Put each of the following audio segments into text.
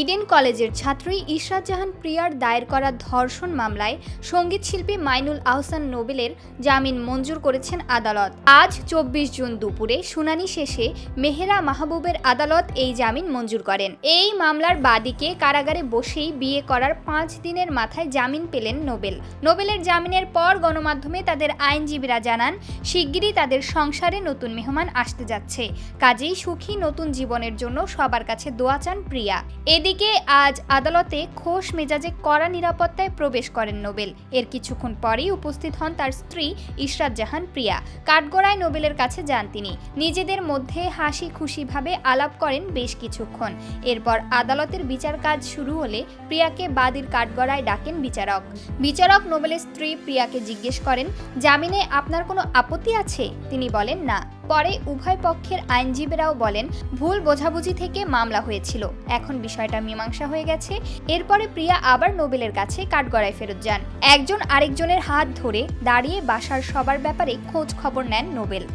Eden কলেজের ছাত্রী ইশরাত জাহান প্রিয়ার দায়ের করা ধর্ষণ মামলায় সঙ্গীত শিল্পী মাইনুল আহসান নোবেলের জামিন মঞ্জুর করেছেন আদালত। আজ ২৪ জুন দুপুরে শুনানি শেষে মেহেরা মাহবুবের আদালত এই জামিন মঞ্জুর করেন। এই মামলার বাদীকে কারাগারে বসেই বিয়ে করার ৫ দিনের মাথায় জামিন পেলেন নোবেল। নোবেলের জামিনের পর গণমাধ্যমে তাদের আইনজীবীরা জানান, শিগগিরই তাদের সংসারে নতুন মেহমান আসতে যাচ্ছে, কাজেই সুখী নতুন জীবনের জন্য সবার কাছে দোয়া চান প্রিয়া। এদিকে আজ আদালতে খোশ মেজাজে কড়া নিরাপত্তায় প্রবেশ করেন নোবেল। এর কিছুক্ষণ পরেই উপস্থিত হন তার স্ত্রী ইশরাত জাহান প্রিয়া। কাঠগড়ায় নোবেলের কাছে যান তিনি। নিজেদের মধ্যে হাসি খুশিভাবে আলাপ করেন বেশ কিছুক্ষণ। এরপর আদালতের বিচার কাজ শুরু হলে প্রিয়াকে বাদীর কাঠগড়ায় ডাকেন বিচারক। বিচারক নোবেলের স্ত্রী প্রিয়াকে জিজ্ঞেস করেন, জামিনে আপনার কোনো আপত্তি আছে? তিনি বলেন না। পরে উভয় পক্ষের আইনজীবীরাও বলেন, ভুল বোঝাবুঝি থেকে মামলা হয়েছিল, এখন বিষয়টা মীমাংসা হয়ে গেছে। এরপরে প্রিয়া আবার নোবেলের কাছে কাঠগড়ায় ফেরত যান। একজন আরেকজনের হাত ধরে দাঁড়িয়ে বাসার সবার ব্যাপারে খোঁজ খবর নেন নোবেল।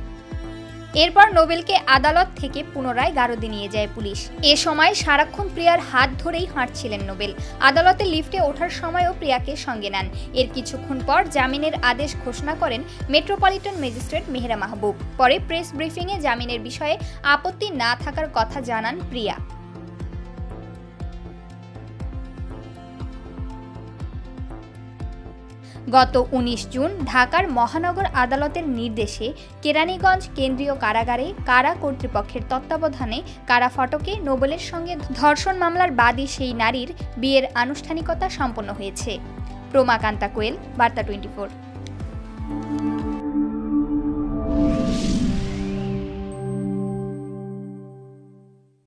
এরপর নোবেলকে আদালত থেকে পুনরায় গারদে নিয়ে যায় পুলিশ। এ সময় সারাক্ষণ প্রিয়ার হাত ধরেই হাঁটছিলেন নোবেল। আদালতে লিফটে ওঠার সময়ও প্রিয়াকে সঙ্গে নেন। এর কিছুক্ষণ পর জামিনের আদেশ ঘোষণা করেন মেট্রোপলিটন ম্যাজিস্ট্রেট মেহেরা মাহবুব। পরে প্রেস ব্রিফিংয়ে জামিনের বিষয়ে আপত্তি না থাকার কথা জানান প্রিয়া। গত ১৯ জুন ঢাকার মহানগর আদালতের নির্দেশে কেরানীগঞ্জ কেন্দ্রীয় কারাগারে কারা কর্তৃপক্ষের তত্ত্বাবধানে কারা ফটকে নোবেলের সঙ্গে ধর্ষণ মামলার বাদী সেই নারীর বিয়ের আনুষ্ঠানিকতা সম্পন্ন হয়েছে। প্রমাকান্তা কোয়েল, বার্তা 24।